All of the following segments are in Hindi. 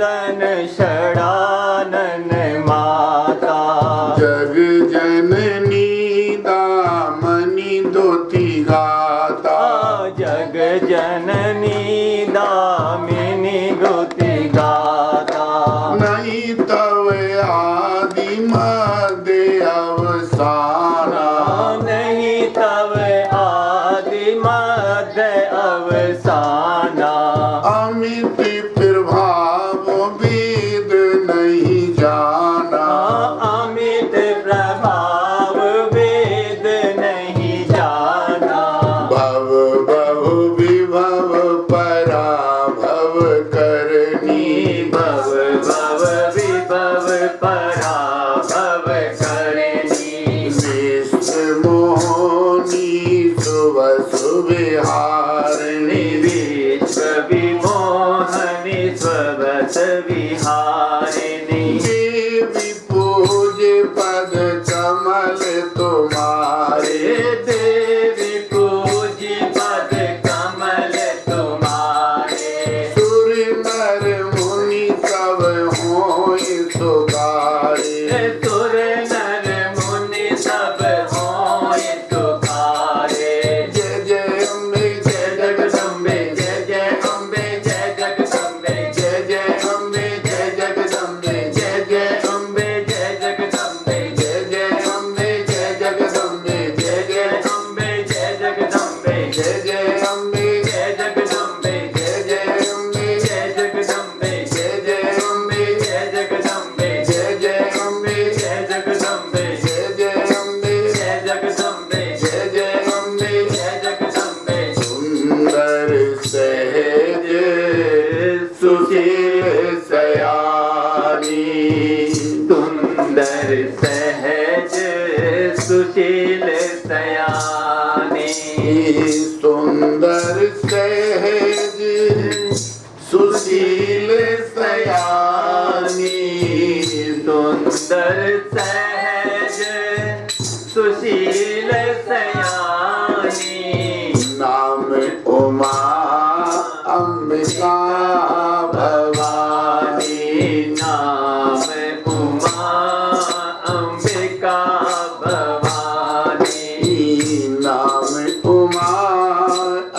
तन षडानन माता जग जननी दामनी दोती गाता जग जननी दामिनी गोति गाता नहीं तव आदि मध्य अवसाना नहीं तव आदि मध्य अवसाना अमित प्रभाव वेद नहीं जाना अमित प्रभाव वेद नहीं जाना भव बहु विभव पराभव करनी भव भव विभव पराभव करनी विश्व मोहनी शुभ सुविहारिणी विश्व विमोहनि स्ववस विहारिणी देवी पूज्य पद कमल तुम्हारे देवी पूज्य पद कमल तुम्हारे सुर नर मुनि सब होय सुखारे सुर नर मुनि सब होय तुकारे जय जय अम्बे जय जगदम्बे जय जय अम्बे जय जगदम्बे जय जय अम्बे जय जगदम्बे जय जय अम्बे जय जगदम्बे जय जय अम्बे जय जगदम्बे जय जय अम्बे जय जगदम्बे जय जय अम्बे जय जगदम्बे जय जय अम्बे जय जगदम्बे जय जय अम्बे जय जगदम्बे जय जय अम्बे जय जगदम्बे जय जय अम्बे जय जगदम्बे जय जय अम्बे जय जगदम्बे सुंदर सहज सुशील सयानी सुंदर सहज सुशील सयानी सुंदर सहज सुशील सयानी सुंदर सहज सुशील सयानी नाम उमा अंबिका भवानी नाम उमा अंबिका भवानी नाम उमा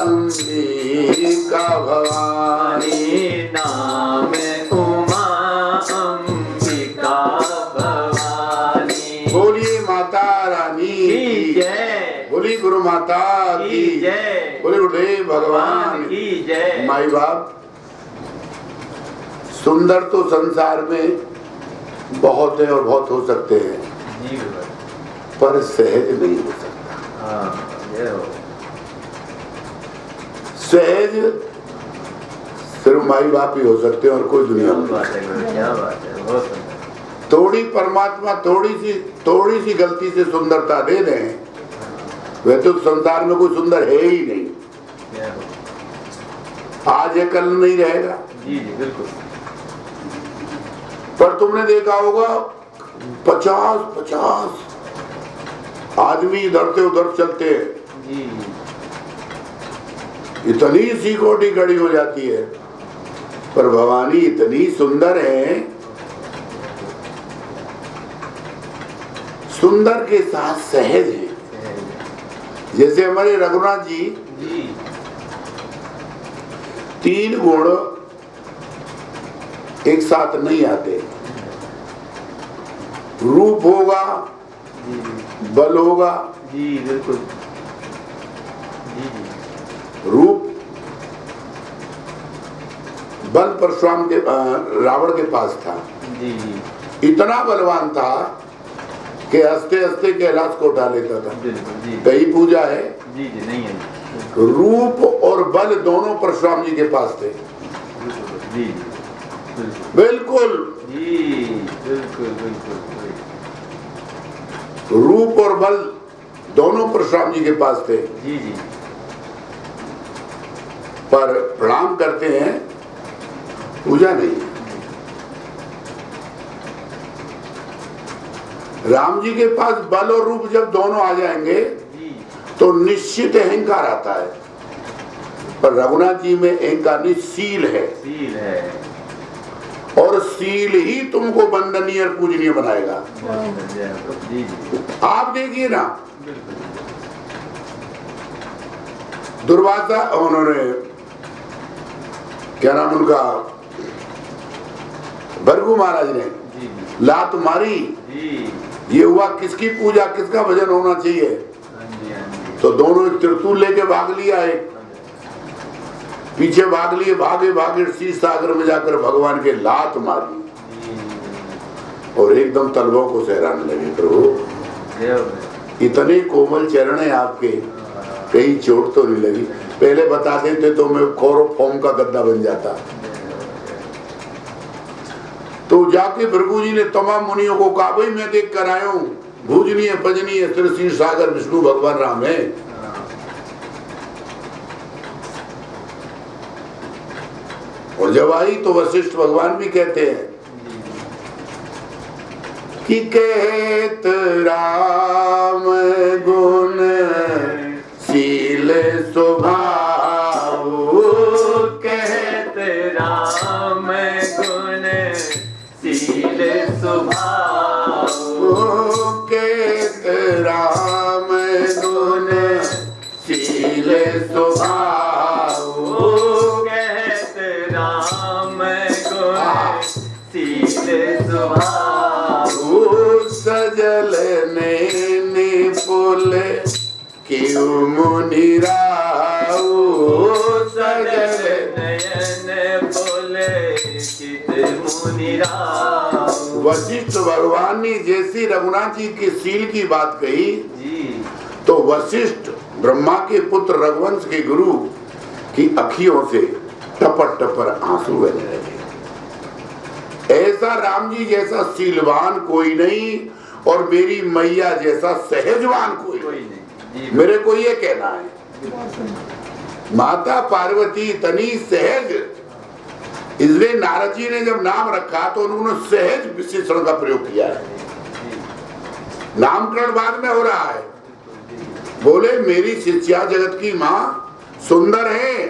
अंबिका भवानी नाम उमा अंबिका भवानी बोलिए माता रानी की जय बोली गुरु माता की की जय बोले गुरुदेव भगवान की जय माई बाप सुंदर तो संसार में बहुत है और बहुत हो सकते हैं जी गुरुदेव। पर सहज नहीं हो सकता हाँ जय हो सहज सिर्फ माई बाप ही हो सकते हैं और कोई दुनिया में क्या नहीं। बात है गुरु, क्या बात है बहुत सुंदर थोड़ी परमात्मा थोड़ी सी गलती से सुंदरता दे दें वह तो संसार में कोई सुंदर है ही नहीं जय हो आज है कल नहीं रहेगा जी जी बिल्कुल पर तुमने देखा होगा 50 आदमी इधर से उधर चलते हैं जी इतनी सी कोटी खड़ी हो जाती है पर भवानी इतनी सुंदर है सुंदर के साथ सहज है जैसे हमारे रघुनाथ जी जी 3 गुण एक साथ नहीं आते रूप होगा जी बल होगा जी बिल्कुल जी जी रूप बल परशुराम के रावण के पास था जी जी इतना बलवान था कि हंसते हंसते कैलाश को उठा लेता था बिल्कुल जी कहीं पूजा है जी जी नहीं है रूप और बल दोनों परशुराम जी के पास थे जी बिल्कुल जी बिल्कुल बिल्कुल रूप और बल दोनों परशुराम जी के पास थे जी जी पर प्रणाम करते हैं पूजा नहीं है राम जी के पास बल और रूप जब दोनों आ जाएंगे जी तो निश्चित अहंकार आता है पर रघुनाथ जी में अहंकार नहीं शील है सील है सील ही तुमको वंदनीय और पूजनीय बनाएगा। जी जी आप देखिए ना, दुर्वासा उन्होंने क्या नाम उनका, भृगु महाराज ने जी लात मारी, जी ये हुआ किसकी पूजा, किसका भजन होना चाहिए? हाँ जी हाँ जी तो दोनों एक त्रिशूल लेके भाग लिया, एक पीछे भाग लिए, भागे भागे क्षीर सागर में जाकर भगवान के लात मारी और एकदम तलवों को सहराने लगे। प्रभु इतने कोमल चरण है आपके, कहीं चोट तो नहीं लगी? पहले बता देते तो मैं क्लोरोफॉर्म का गद्दा बन जाता। तो जाके भृगु जी ने तमाम मुनियों को कहा, भाई मैं देख कर आया हूँ, भूजनीय भजनीय क्षीर सागर विष्णु भगवान राम है। और जब आई तो वशिष्ठ भगवान भी कहते हैं कि कहत राम गुण शील स्वभाव, कहत राम गुण शील स्वभाव, कहत राम गुण शील स्वभाव, कहत राम गुण शील स्वभाव, सजल ने पुल क्यों मुनि राव, सजल नयन बोले चित मुनि राव। वशिष्ठ भगवान ने जैसी रघुनाथ जी के सील की बात कही जी तो वशिष्ठ ब्रह्मा के पुत्र रघुवंश के गुरु की अखियों से टपर टपर आंसू बहने लगे। ऐसा राम जी जैसा सीलवान कोई नहीं और मेरी मैया जैसा सहजवान कोई नहीं। मेरे को ये कहना है, माता पार्वती इतनी सहज, इसलिए नारद जी ने जब नाम रखा तो उन्होंने सहज विशेषण का प्रयोग किया है। नामकरण बाद में हो रहा है। बोले मेरी शिष्या जगत की माँ सुंदर है,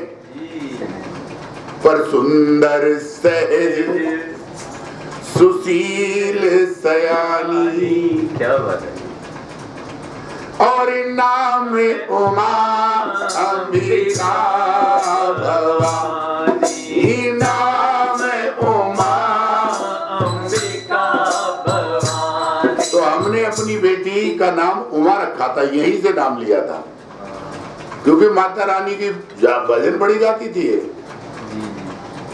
पर सुंदर सहज सुशील सयानी, क्या बात है। और नाम उमा अंबिका भवानी, नाम उमा अंबिका भवानी। तो हमने अपनी बेटी का नाम उमा रखा था, यहीं से नाम लिया था, क्योंकि माता रानी की भजन बड़ी गाती थी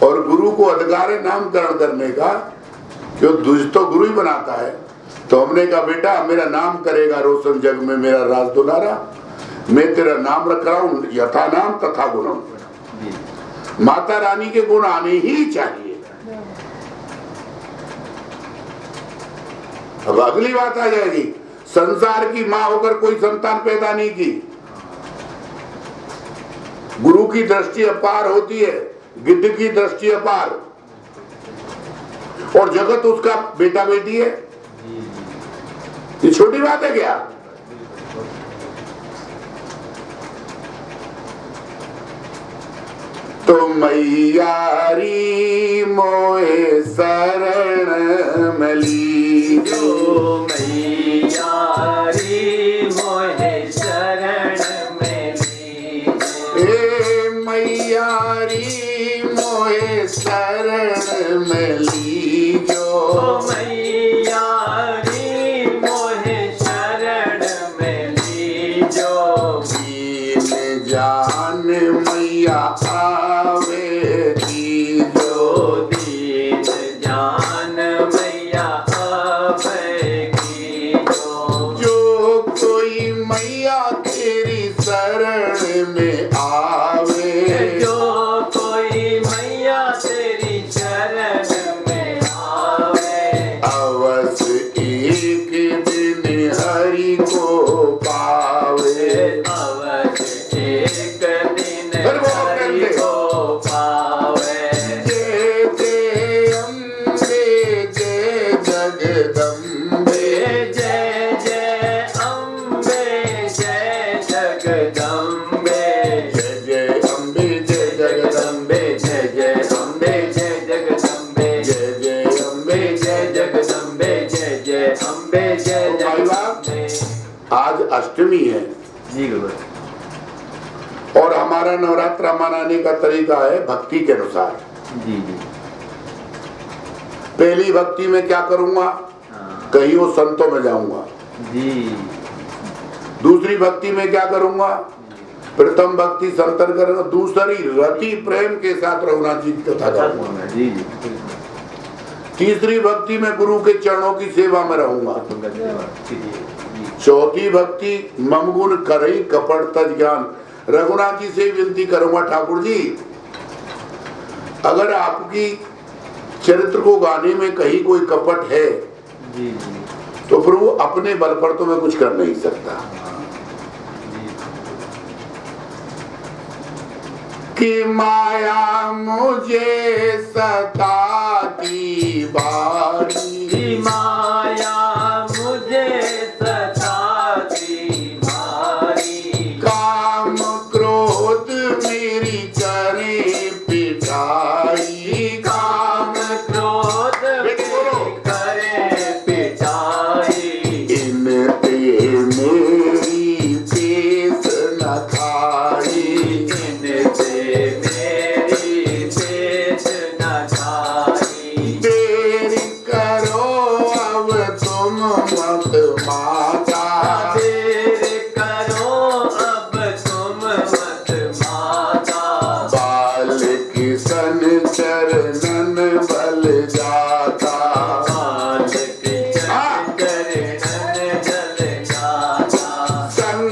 और गुरु को अधिकार है नामकरण करने का, जो दुज तो गुरु ही बनाता है। तो हमने कहा बेटा मेरा नाम करेगा रोशन जग में मेरा राज दुलारा, मैं तेरा नाम रख रहा हूं यथा नाम तथा गुणम। माता रानी के गुण आने ही चाहिए। अब अगली बात आ जाएगी, संसार की मां होकर कोई संतान पैदा नहीं की। गुरु की दृष्टि अपार होती है, गिद्ध की दृष्टि अपार, और जगत उसका बेटा बेटी है। ये छोटी बात है क्या? तो मैयारी मोहे शरण मली, जो मैयारी मोहे शरण मिली, ए मैयारी मोहे शरण मली, जो मैयारी मोहे शरण मिली, जो दीन जान मैया आवे की, जो दीन जान मैया आवेगी, जो कोई मैया तेरी शरण में आवे, जो कोई मैया तेरी शरण में आवे, अष्टमी है जी गुरुवर। और हमारा नवरात्रा मनाने का तरीका है भक्ति के अनुसार। जी जी। पहली भक्ति में क्या करूंगा, हाँ। कहीं वो संतों में जाऊंगा। जी। दूसरी भक्ति में क्या करूंगा, प्रथम भक्ति संतन करूंगा, दूसरी रति प्रेम के साथ रघुनाथ जी की कथा गाऊंगा। जी जी। तीसरी भक्ति में गुरु के चरणों की सेवा में रहूंगा। जी। चौथी भक्ति ममगुण करई कपट तज ज्ञान। रघुनाथ जी से विनती करूंगा, ठाकुर जी अगर आपकी चरित्र को गाने में कहीं कोई कपट है जी जी। तो प्रभु अपने बल पर तो मैं कुछ कर नहीं सकता। कि माया मुझे सताती बारी, कि माया मुझे सताती भारी। काम क्रोध मेरी करे पिटाई। काम क्रोध मेरी करे पिटाई। इन पे मेरी पेश न खाई। इन पे मेरी पेश न खाई। देर करो अब तुम मत माता। देर करो अब तुम मत माता। बाल किसन चरणन बल जाता। बाल के चरणन जल जाता। संग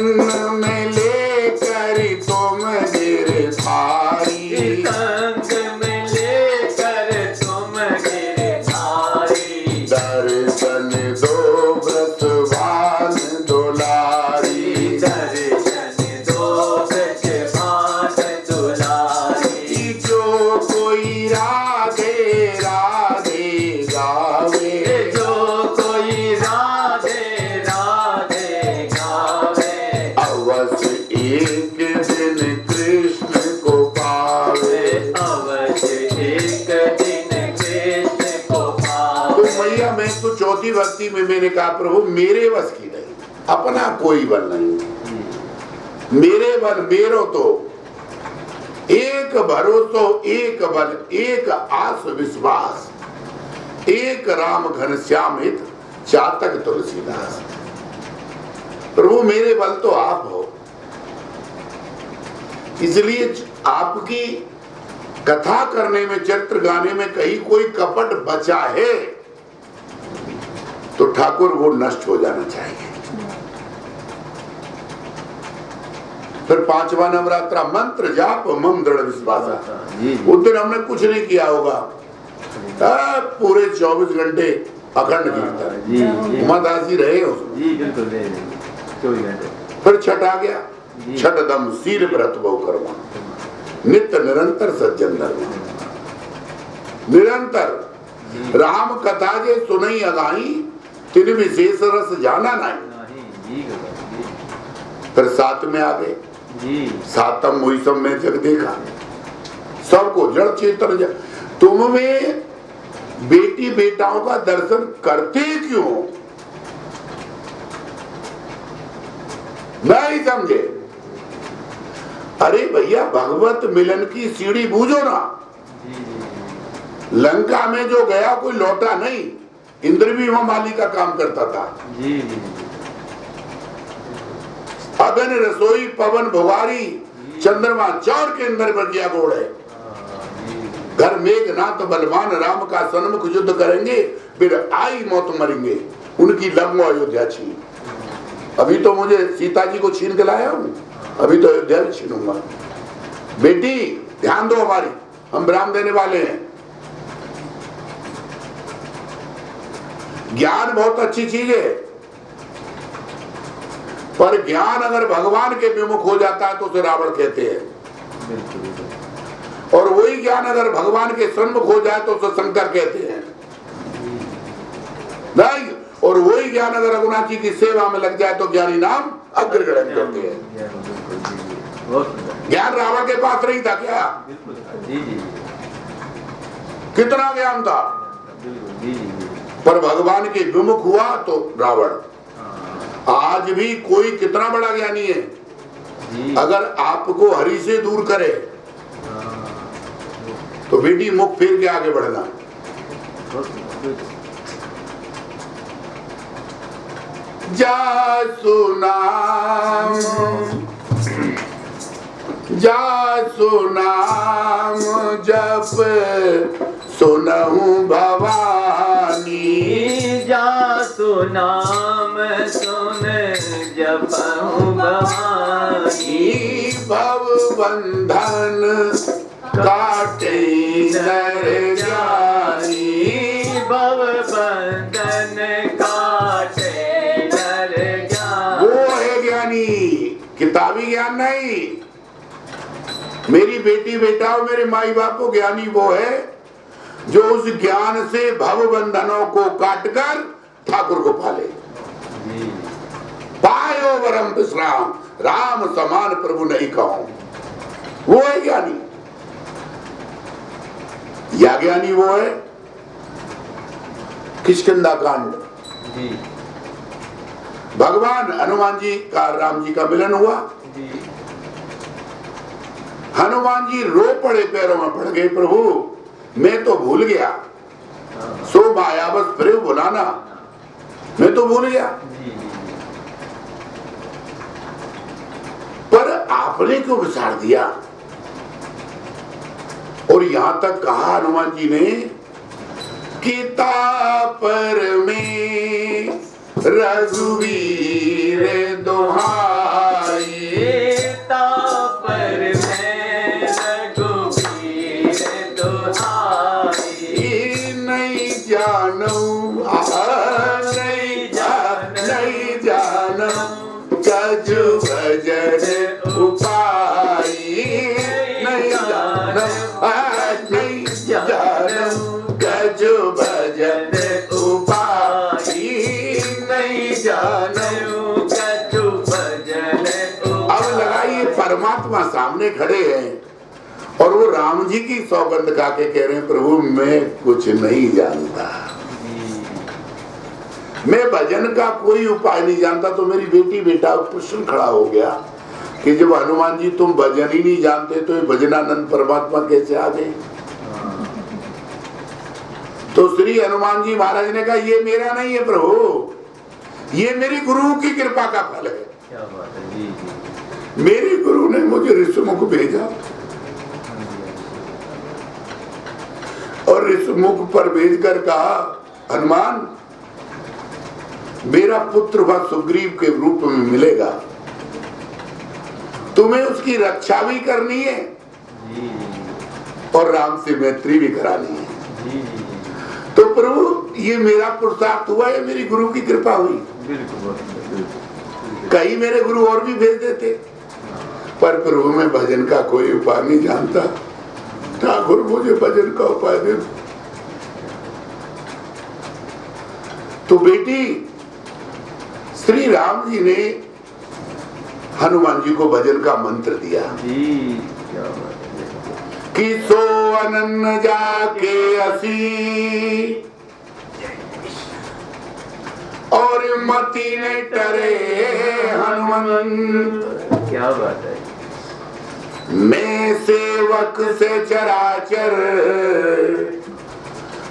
में लेकर तुम गिरधारी। संग में लेकर तुम गिरधारी। दर्शन दो व्रतवान दुलारी। दर्शन दो व्रतवान दुलारी। जो कोई राधे राधे गावे। जो कोई राधे राधे गावे। अवश्य एक दिन कृष्ण को पावे। अवश्य एक दिन कृष्ण को तो पावे। मैया मैं तो चौथी भक्ति में मैंने कहा प्रभु मेरे बस की नहीं, अपना कोई बल नहीं। मेरे बल मेरो तो एक भरोसो एक बल एक आस विश्वास। एक राम घनश्याम हित चातक तुलसीदास। प्रभु मेरे बल तो आप हो, इसलिए आपकी कथा करने में चरित्र गाने में कहीं कोई कपट बचा है तो ठाकुर वो नष्ट हो जाना चाहिए। फिर पांचवा नवरात्रा मंत्र जाप मम दृढ़ विश्वास। उस दिन हमने कुछ नहीं किया होगा, पूरे 24 घंटे अखंड कीर्तन। उमादास जी रहे उसमें। जी बिल्कुल 24 घंटे। फिर छठ आ गया, छठ दम सील व्रत बहु करवा। नित्य निरंतर सज्जन धर्म। निरंतर राम कथा जे सुनई अगाई तिन विशेष रस जाना नहीं। फिर साथ में आ गए। सातम मुईसम में जग देखा, सबको जड़ चेतन तुम में बेटी बेटाओं का दर्शन करते क्यों नहीं समझे? अरे भैया भगवत मिलन की सीढ़ी बूझो ना। लंका में जो गया कोई लौटा नहीं। इंद्र भी वहां माली का काम करता था। अगन रसोई पवन भुगारी चंद्रमा चौर के अंदर पर किया गोड़ है। घर मेघनाथ बलवान राम का सन्मुख युद्ध करेंगे, फिर आई मौत मरेंगे। उनकी लंबो अयोध्या छीन। अभी तो मुझे सीता जी को छीन के लाया हूं, अभी तो अयोध्या भी छीनूंगा। बेटी ध्यान दो हमारी, हम ब्राह्म देने वाले हैं। ज्ञान बहुत अच्छी चीज है, पर ज्ञान अगर भगवान के विमुख हो जाता है तो उसे रावण कहते हैं। और वही ज्ञान अगर भगवान के सन्मुख हो जाए तो उसे शंकर कहते हैं। नहीं, और वही ज्ञान अगर रघुनाथ जी की सेवा में लग जाए तो ज्ञानी नाम अग्रगण्य कहते हैं। ज्ञान रावण के पास नहीं था क्या? कितना ज्ञान था, पर भगवान के विमुख हुआ तो रावण। आज भी कोई कितना बड़ा ज्ञानी है, जी अगर आपको हरि से दूर करे तो बेटी मुख फेर के आगे बढ़ना। जासु नाम जप सुनहु भवानी, जासु नाम सुन जपहु भवानी, भव बंधन काटे नर ज्ञानी, भव बंधन काटे नर ज्ञानी। वो है ज्ञानी, किताबी ज्ञान नहीं। मेरी बेटी बेटा और मेरे माई बाप को ज्ञानी वो है जो उस ज्ञान से भव बंधनों को काटकर ठाकुर को पाले। पायो वरम विश्राम, राम समान प्रभु नहीं कहूं, वो है ज्ञानी। या ज्ञानी वो है किष्किंधा कांड। भगवान हनुमान जी का राम जी का मिलन हुआ। हनुमान जी रो पड़े, पैरों में पड़ गए, प्रभु मैं तो भूल गया, सो माया बस प्रभु बुलाना, मैं तो भूल गया। पर आपने क्यों विसार दिया? और यहां तक कहा हनुमान जी ने कि तापर में रघुवीर दुहाई, तापर में रघुवीर दुहाई, नहीं जानू नहीं जानू कछु भजन उपाई, नहीं जानू कछु भजन उपाई, नहीं जानू कछु भजन उपाई। अब लगाइए परमात्मा सामने खड़े हैं और वो राम जी की सौगंध खा के कह रहे हैं प्रभु मैं कुछ नहीं जानता, मैं भजन का कोई उपाय नहीं जानता। तो मेरी बेटी बेटा प्रश्न खड़ा हो गया कि जब हनुमान जी तुम भजन ही नहीं जानते तो ये भजनानंद परमात्मा कैसे आ गए? तो श्री हनुमान जी महाराज ने कहा ये मेरा नहीं है प्रभु, ये मेरी गुरु की कृपा का फल है। क्या बात है जी, जी। मेरे गुरु ने मुझे ऋषिमुख भेजा और ऋषिमुख पर भेजकर कहा हनुमान मेरा पुत्र वह सुग्रीव के रूप में मिलेगा, तुम्हें उसकी रक्षा भी करनी है और राम से मैत्री भी करानी है। तो प्रभु ये मेरा पुरुषार्थ हुआ या मेरी गुरु की कृपा हुई? कहीं मेरे गुरु और भी भेज देते, पर प्रभु मैं भजन का कोई उपाय नहीं जानता, ठाकुर मुझे भजन का उपाय दे। तो बेटी श्री राम जी ने हनुमान जी को भजन का मंत्र दिया कि सो अनन्न जाके असी और मति ने टरे हनुमंत। क्या बात है। मैं सेवक से चराचर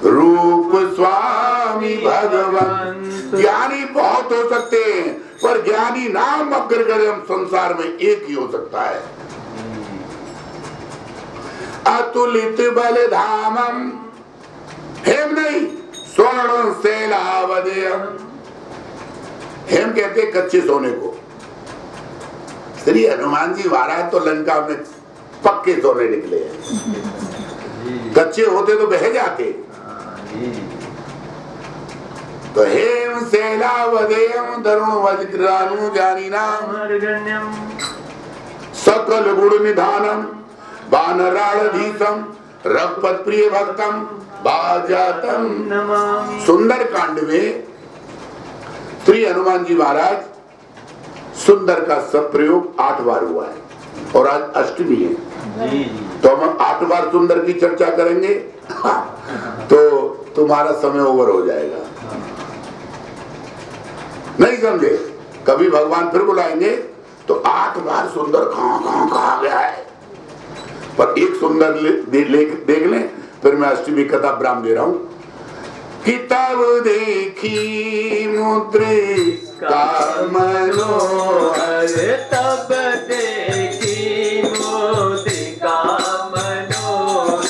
रूप स्वामी भगवान। ज्ञानी बहुत हो सकते हैं पर ज्ञानी नाम अग्रगण्यम संसार में एक ही हो सकता है। अतुलित बल धामम, हेम नहीं स्वर्ण शैलावदेयम। हेम कहते कच्चे सोने को। श्री हनुमान जी महाराज तो लंका में पक्के सोने निकले हैं, कच्चे होते तो बह जाते। तो हेम शैलावदेयम धरुण वज्रानु जानी नाम सकल गुण निधानम वानराधीशम रघुपत प्रिय भक्तम भाजातम। सुंदर कांड में श्री हनुमान जी महाराज सुंदर का सब प्रयोग 8 बार हुआ है और आज अष्टमी है तो हम 8 बार सुंदर की चर्चा करेंगे तो तुम्हारा समय ओवर हो जाएगा, नहीं समझे? कभी भगवान फिर बुलाएंगे तो 8 बार सुंदर कहाँ कहा गया है, पर एक सुंदर देख लें, फिर मैं अष्टमी कथा ब्राह्म दे रहा हूं कि तब देखी मुद्रिका मनोहर, तब देखी मुद्रिका मनोहर,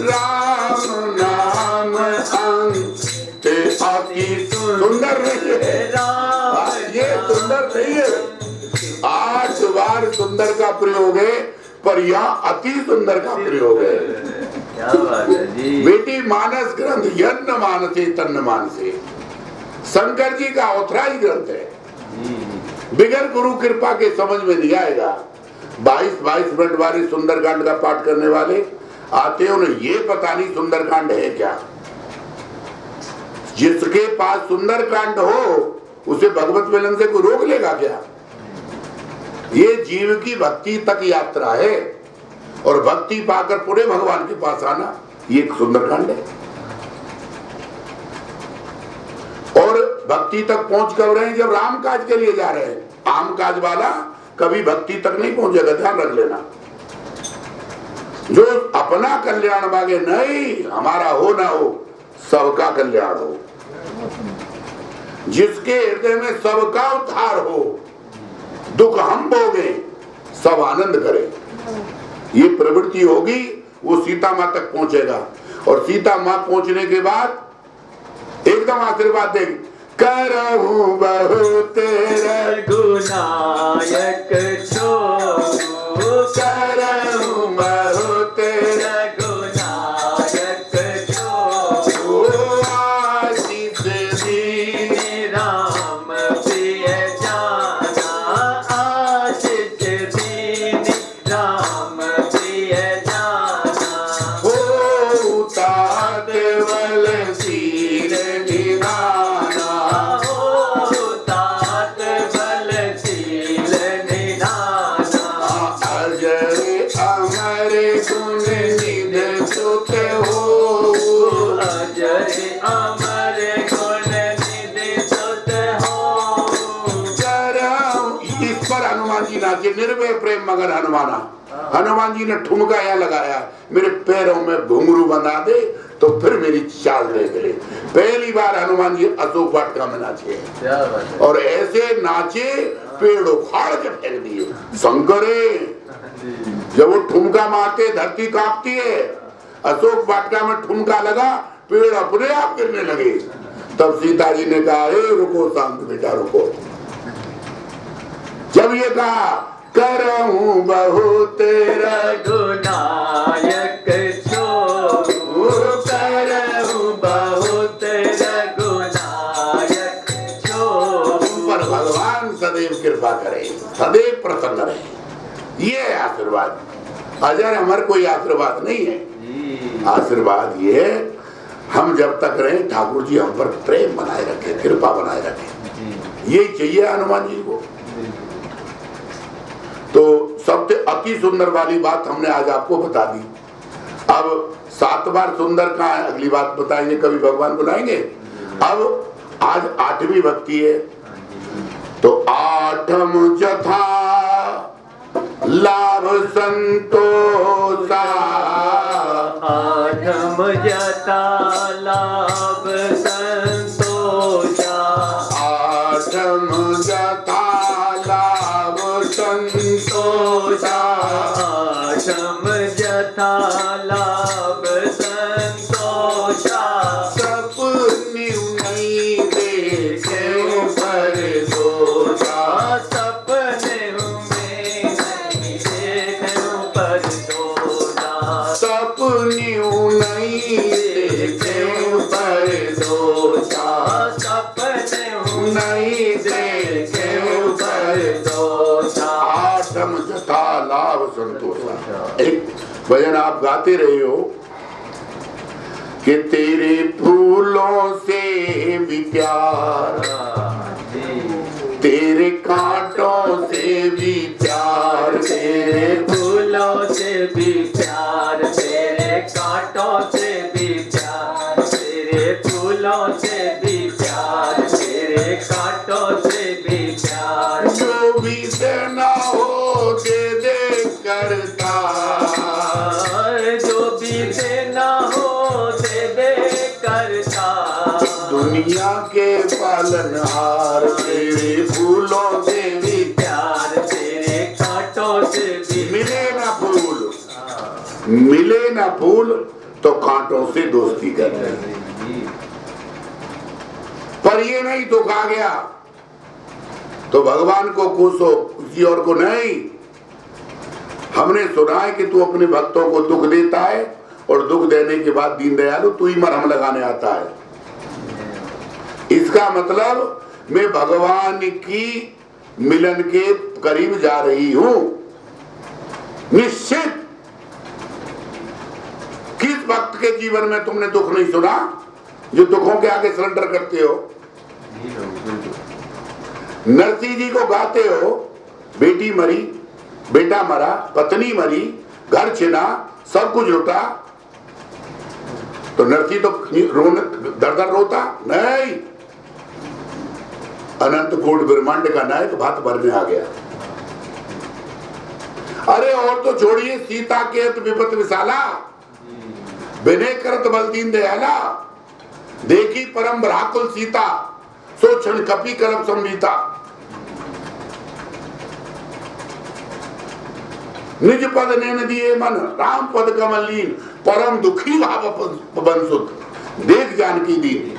राम नाम अंत अति सुंदर नहीं है, ये सुंदर नहीं है। 8 बार सुंदर का प्रयोग है, पर यहाँ अति सुंदर का प्रयोग है। क्या बात है जी। बेटी मानस ग्रंथ यज्ञ मानसे तन्न मानसे शंकर जी का औथराई ग्रंथ है। बिगर गुरु कृपा के समझ में नहीं आएगा। 22 मिनट वाले सुंदरकांड का पाठ करने वाले आते हैं, उन्हें ये पता नहीं सुंदरकांड है क्या। जिसके पास सुंदरकांड हो उसे भगवत मिलन से कोई रोक लेगा क्या। ये जीव की भक्ति तक यात्रा है, और भक्ति पाकर पूरे भगवान के पास आना ये एक सुंदरकांड है। और भक्ति तक पहुंच कर रहे हैं जब राम काज के लिए जा रहे हैं। आम काज वाला कभी भक्ति तक नहीं पहुंचेगा, ध्यान रख लेना। जो अपना कल्याण मांगे, नहीं हमारा हो ना हो, सबका कल्याण हो। जिसके हृदय में सबका उद्धार हो, दुख हम भोगे, सब आनंद करें, ये प्रवृत्ति होगी, वो सीता माँ तक पहुंचेगा। और सीता माँ पहुंचने के बाद एकदम आशीर्वाद देगी, करहु बहुत रघुनायक छो, करहु बहुत रघुनायक छो, आशीष दी राम प्रिय जाना, आशीष दीन राम प्रिय जाना, हो तात बल शील निधाना, हो तात बल शील निधाना, अजय अमर गुण निध सुत हो, अजय अमर गुण निधि सुत हो, इस पर हनुमान जी नाचे, निर्भय प्रेम मगन हनुमाना। हनुमान जी ने ठुमका यहाँ लगाया, मेरे पैरों में घुंघरू बना दे तो फिर मेरी चाल देख ले। पहली बार हनुमान जी अशोक वाटिका में नाचे, क्या बात है। और ऐसे नाचे पेड़ उखाड़ के फेंक दिए। शंकरे जब वो ठुमका मारते धरती कांपती है, अशोक वाटिका में ठुमका लगा, पेड़ अपने आप गिरने लगे। तब सीता जी ने कहा, रुको शांत बेटा रुको। जब ये कहा करहु बहुत रघुनायक छो, करहु बहुत रघुनायक छो, पर भगवान सदैव कृपा करे, सदैव प्रसन्न रहे, ये आशीर्वाद। अजर अमर कोई आशीर्वाद नहीं है। आशीर्वाद ये है, हम जब तक रहे ठाकुर जी हम पर प्रेम बनाए रखे, कृपा बनाए रखे, यही चाहिए हनुमान जी को। तो सबसे अति सुंदर वाली बात हमने आज आपको बता दी। अब 7 बार सुंदर का अगली बात बताएंगे, कभी भगवान बुलाएंगे। अब आज 8वीं भक्ति है, तो आठम जथा लाभ संतोषा, आठम जता लाभ संतोषा, आठम जथा लाभ संतोषा, आठम जथा लाभ संतोषा, सपने नहीं देखे पर दोषा, सपने में नहीं देखूं पर दोषा, सपने नहीं देखे पर दोषा, सपने नहीं देखे पर दोषा, आठम जथा लाभ संतोषा। एक भजन आप गाते रहे हो कि तेरे फूलों से भी प्यार, तेरे कांटों से भी प्यार, तेरे फूलों से भी प्यार, तेरे कांटों से भी प्यार, तेरे फूलों से भी प्यार, तेरे कांटों से भी प्यार, का। दुनिया के पालनहार तेरे फूलों से भी प्यार तेरे कांटों से भी। मिले ना फूल तो कांटों से दोस्ती कर रहे। पर ये नहीं दुख आ गया तो भगवान को खुश हो, किसी और को नहीं। हमने सुना है कि तू अपने भक्तों को दुख देता है और दुख देने के बाद दीन दयालु तू ही मरहम लगाने आता है। इसका मतलब मैं भगवान की मिलन के करीब जा रही हूं। निश्चित किस भक्त के जीवन में तुमने दुख नहीं सुना जो दुखों के आगे सरेंडर करते हो। नरसिंह जी को गाते हो, बेटी मरी, बेटा मरा, पत्नी मरी, घर छिना, सब कुछ लुटा, तो नरसिंह तो दर दर रोता नहीं। अनंत कोट ब्रह्मांड का नायक भात भरने आ गया। अरे और तो छोड़िए, सीता केत विपत विशाला, विनय करत बल दीन दयाला, देखी परम भ्राकुल सीता, सो क्षण कपि कलप संभीता। निज पद नैन दिए मन, राम पद कमल लीन, परम दुखी भाव बंसुत, देख जानकी दीन।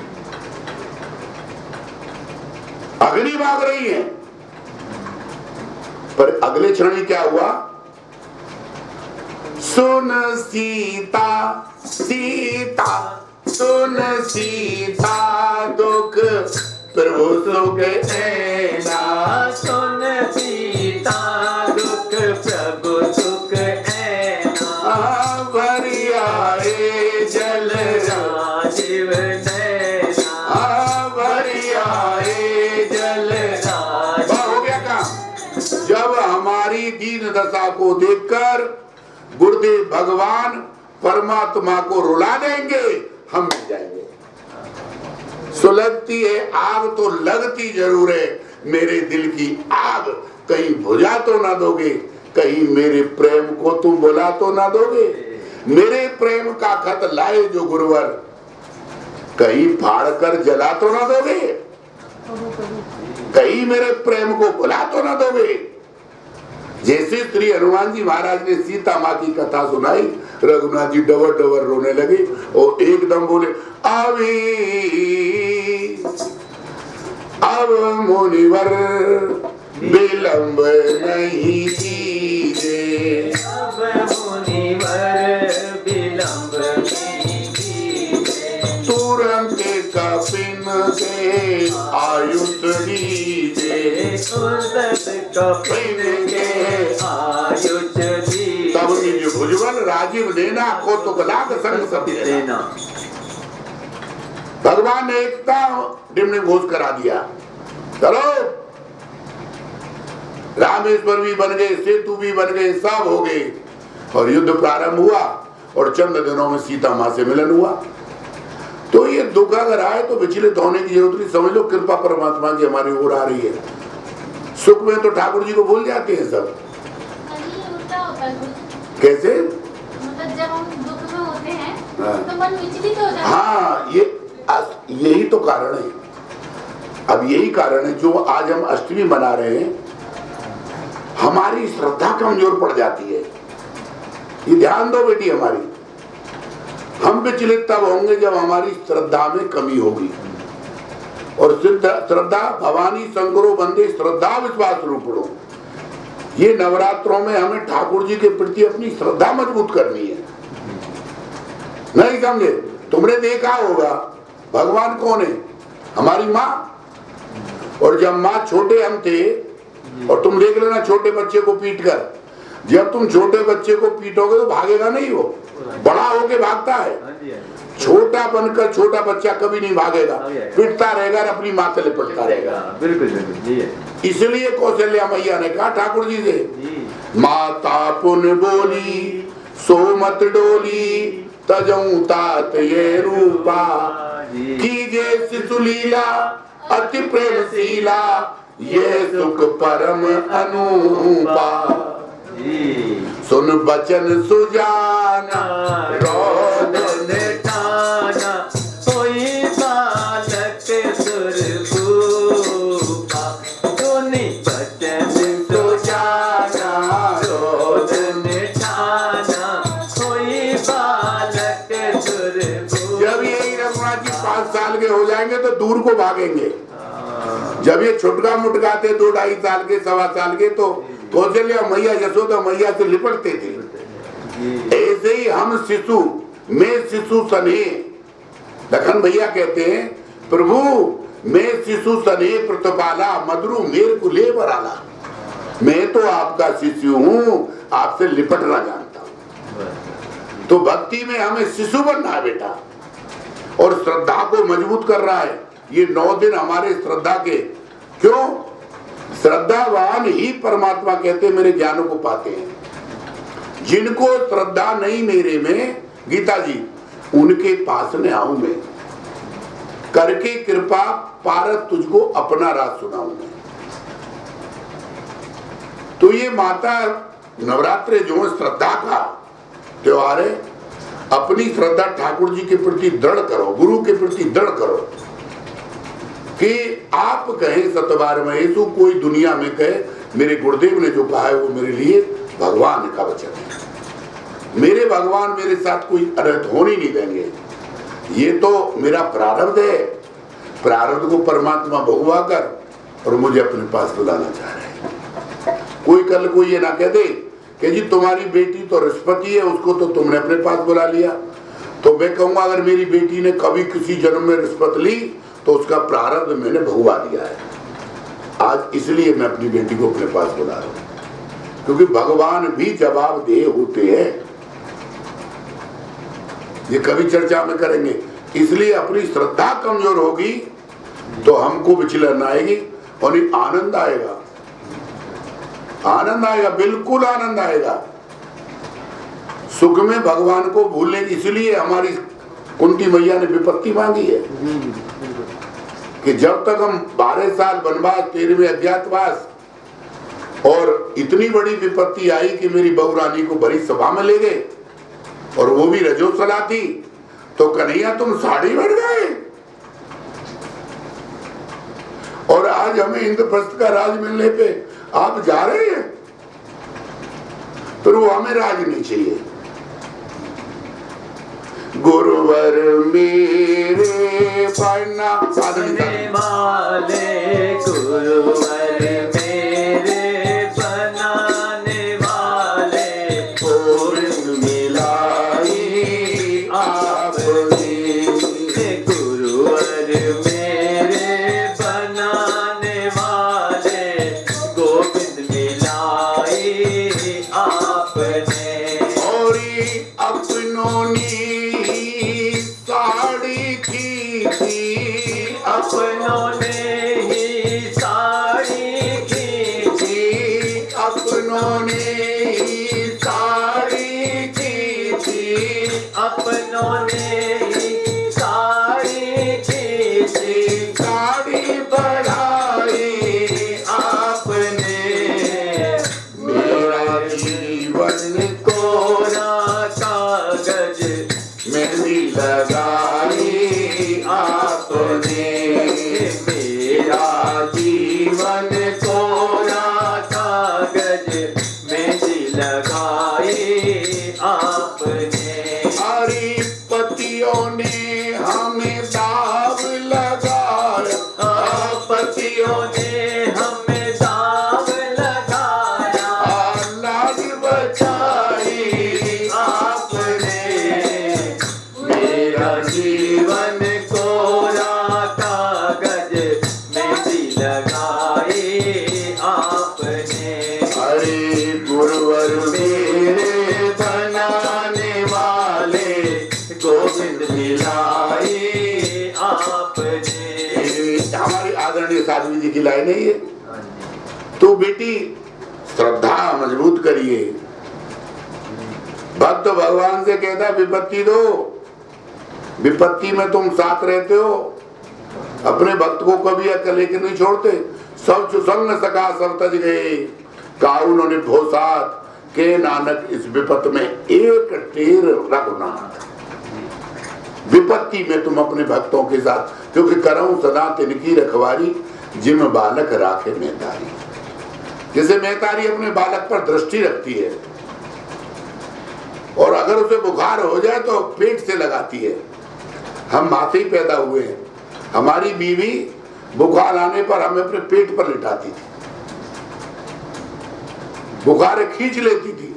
अग्नि भाग रही है, पर अगले क्षण ही क्या हुआ? सुन सीता सीता सुन सीता, दुख प्रभु सुख ऐना। सुन सीता, दुख प्रभु सुख ऐना। भरी आए जल राजीव नैना। भरी आए जल राजीव। हो गया काम। जब हमारी दीन दशा को देखकर गुरुदेव भगवान परमात्मा को रुला देंगे, हम मिल जाएंगे। सुलगती है आग तो लगती जरूर है, मेरे दिल की आग कहीं बुझा तो ना दोगे, कहीं मेरे प्रेम को तुम बुला तो ना दोगे। मेरे प्रेम का खत लाए जो गुरुवर, कहीं फाड़ कर जला तो ना दोगे, कहीं मेरे प्रेम को बुला तो ना दोगे। जैसे श्री हनुमान जी महाराज ने सीता माँ की कथा सुनाई, रघुनाथ जी डबर डबर रोने लगे और एकदम बोले, अब मुनिवर विलंब नहीं कीजिए। अब मुनिवर विलंब नहीं कीजिए। तुरंत कपिन के आयुष दीजिए। तुरंत कपिन के आयुष दीजिए। तब निज भुजबल राजीव देना, कौतुक लाख संग सब देना। भगवान ने एकता डिमने घोष करा दिया। चलो, रामेश्वर भी बन गए, सेतु भी बन गए, सब हो गए और युद्ध प्रारंभ हुआ और चंद दिनों में सीता माँ से मिलन हुआ। तो ये दुख अगर आए तो विचलित होने की जरूरत नहीं, समझ लो कृपा परमात्मा की हमारी ओर आ रही है। सुख में तो ठाकुर जी को भूल जाते हैं सब। कैसे? मतलब जब हम दुख में होते हैं तो मन विचलित हो जाता है। हाँ, यही तो कारण है। अब यही कारण है जो आज हम अष्टमी मना रहे हैं, हमारी श्रद्धा कमजोर पड़ जाती है। ये ध्यान दो बेटी हमारी, हम विचलित तब होंगे जब हमारी श्रद्धा में कमी होगी। और श्रद्धा भवानी शंकरो बंदे श्रद्धा विश्वास रूपणो। ये नवरात्रों में हमें ठाकुर जी के प्रति अपनी श्रद्धा मजबूत करनी है। नहीं समझे? तुमने देखा होगा भगवान कौन है? हमारी माँ। और जब माँ छोटे हम थे, और तुम देख लेना छोटे बच्चे को पीट कर, जब तुम छोटे बच्चे को पीटोगे तो भागेगा नहीं, वो बड़ा होके भागता है। छोटा बनकर छोटा बच्चा कभी नहीं भागेगा, पिटता रहेगा और अपनी माँ से लिपटता रहेगा। बिल्कुल। इसलिए कौशल्या मैया ने कहा ठाकुर जी से, माता पुन बोली सो मत डोली, तजऊ तात ये रूपा, कीजे शिशु लीला अति प्रेमशीला, ये सुख परम अनूपा। सुन बचन सुजाना रोदन ठाना, कोई के हो जाएंगे तो दूर को भागेंगे। जब ये छुटका मुटका थे 2-2.5 साल के, 1.25 साल के, तो कौशल्या मैया यशोदा मैया से लिपटते थे। ऐसे ही हम शिशु में शिशु सने, लखन भैया कहते हैं प्रभु मैं शिशु सने प्रतिपाला मधुरु मेर को ले बराला, मैं तो आपका शिशु हूँ, आपसे लिपटना जानता हूँ। तो भक्ति में हमें शिशु बनना है बेटा, और श्रद्धा को मजबूत कर रहा है ये 9 दिन हमारे श्रद्धा के। क्यों? श्रद्धावान ही परमात्मा कहते मेरे ज्ञान को पाते हैं। जिनको श्रद्धा नहीं मेरे में, गीता जी, उनके पास न आऊं मैं, करके कृपा पारत तुझको अपना राज सुनाऊं मैं। तो ये माता नवरात्रे जो श्रद्धा का त्योहार है, अपनी श्रद्धा ठाकुर जी के प्रति दृढ़ करो, गुरु के प्रति दृढ़ करो। कि आप कहें सतबार महेशु, कोई दुनिया में कहे, मेरे गुरुदेव ने जो कहा है वो मेरे लिए भगवान का वचन है। मेरे भगवान मेरे साथ कोई अनर्थ होने नहीं देंगे। ये तो मेरा प्रारब्ध है, प्रारब्ध को परमात्मा भोगवा कर और मुझे अपने पास बुलाना चाह रहे हैं। कोई कल को ये ना कह दे कि जी तुम्हारी बेटी तो रिश्वती है, उसको तो तुमने अपने पास बुला लिया। तो मैं कहूँगा अगर मेरी बेटी ने कभी किसी जन्म में रिश्वत ली तो उसका प्रारब्ध मैंने भुगवा दिया है। आज इसलिए मैं अपनी बेटी को अपने पास बुला रहा हूँ, क्योंकि भगवान भी जवाबदेह होते हैं। ये कभी चर्चा में करेंगे। इसलिए अपनी श्रद्धा कमजोर होगी तो हमको विचलन आएगी और आनंद आएगा, आनंद आएगा, बिल्कुल आनंद आएगा। सुख में भगवान को भूलने, इसलिए हमारी कुंती मैया ने विपत्ति मांगी है कि जब तक हम 12 साल वनवास, 13वें अज्ञातवास, और इतनी बड़ी विपत्ति आई कि मेरी बहू रानी को बड़ी सभा में ले गए और वो भी रजोसला थी, तो कन्हैया तुम साड़ी बढ़ गए। और आज हमें इंद्रप्रस्थ का राज मिलने पे आप जा रहे हैं, तो वो हमें राज नहीं चाहिए। गुरुवर मेरे पढ़ना बनने वाले, गुरुवर मेरे बनाने वाले, पूर्ण मिलाई आपने। गुरुवर मेरे बनाने वाले, गोविंद मिलाई आपने। और अपनों ने साड़ी की थी, अपनों ने ही साड़ी की थी, अपनों ने ही साड़ी की थी, अपनों ने ही साड़ी की थी। साड़ी बढ़ाई आपने मेरा जीवन कोरा कागज मेहंदी लगाई आपने। मेरा जीवन कोरा कागज मेहंदी लगाई आपने। हरी पतियों ने हमें दाव लगाया, पतियों ने हमें दाव लगाया, लाज बचाई आपने। मेरा जीवन कोरा कागज मेहंदी लगाई आपने। हरे गुरुवर मेरे बनाने वाले, गोविंद मिलाई आपने। हमारी आदरणीय साध्वी जी की लाइन है ये। तो बेटी श्रद्धा मजबूत करिए। भक्त भगवान से कहता विपत्ति दो, विपत्ति में तुम साथ रहते हो। अपने भक्त को कभी अकेले के नहीं छोड़ते। सब संग सका सब तज गए, काउन ने भोसात के नानक इस विपत्ति में एक टेर रघुनाथ। विपत्ति में तुम अपने भक्तों के साथ, क्योंकि करऊं सदा तिनकी रखवारी, जिम बालक राखे मेहतारी। जैसे मेहतारी अपने बालक पर दृष्टि रखती है और अगर उसे बुखार हो जाए तो पेट से लगाती है। हम माँ से ही पैदा हुए हैं हमारी बीवी बुखार आने पर हमें अपने पेट पर लिटाती थी, बुखार खींच लेती थी।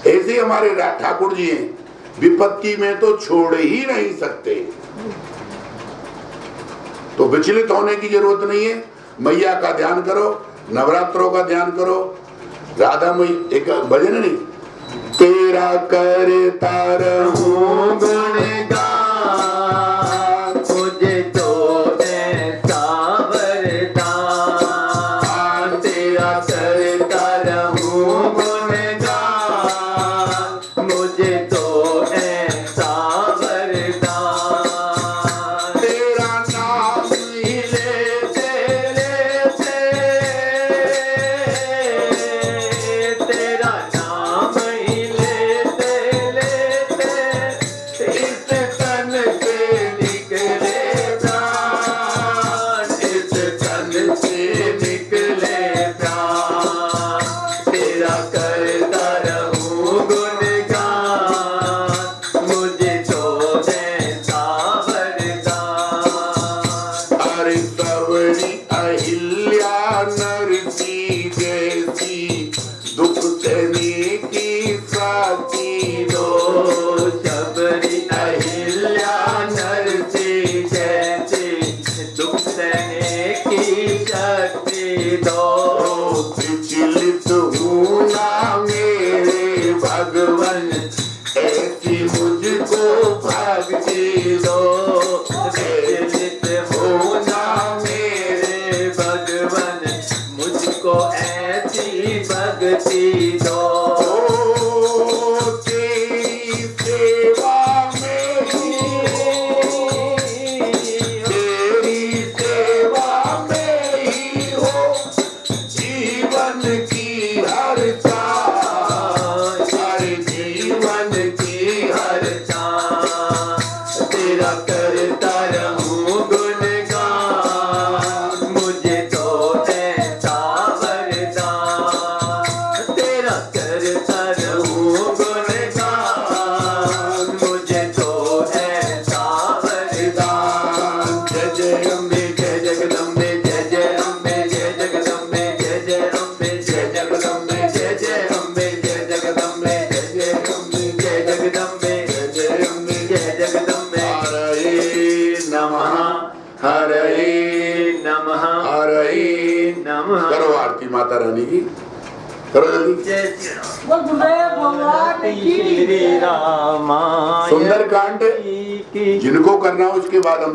ऐसे ही हमारे ठाकुर जी हैं, विपत्ति में तो छोड़ ही नहीं सकते। तो विचलित होने की जरूरत नहीं है। मैया का ध्यान करो, नवरात्रों का ध्यान करो। राधा मैया एक भजन है नहीं, तेरा करता रहूं गुणगान, मुझे तो ऐसा वरदान, तेरा करता रहूं गुणगान, मुझे तो ऐसा वरदान, तेरा नाम ही लेते लेते, तेरा नाम ही लेते लेते, इस तन से निकले प्राण, इस तन से निकले प्राण, तेरा करता रहूं गुणगान, मुझे तो ऐसा वरदान। अरे सवरी अहिल्या नरसी जैसी, दुख सहने की साथी दो। शबरी अहिल्या नरसी जैसी, दुख सहने की शक्ति दो। विचलित हूँ ना मेरे भगवन, ऐसी मुझको भक्ति दो। विचलित हो ना मेरे भगवन, मुझको ऐसी भक्ति दो। तेरी सेवा में ही, तेरी सेवा में ही हो जीवन की हर चाह, सारे जीवन की हर चाह, तेरा करता रहूं गुणगान, मुझे तो ऐसा वरदान, तेरा करता रहूं गुणगान, मुझे तो ऐसा वरदान। जय जय अम्बे जय जगदम्बे, जय जय अम्बे जय जगदम्बे, जय जय अम्बे जय जगदम्बे, जय जय अम्बे जय जगदम्बे, जय जय अम्बे जय जगदम्बे, जय जय अम्बे जय जगदम्बे। हरे नमः, हरे नमः, हरे नमः। करो आरती माता रानी की, करो जल्दी। जय श्री राम। गुरुदेव भगवान की श्री रामायण सुंदरकांड की जिनको करना उसके बाद हम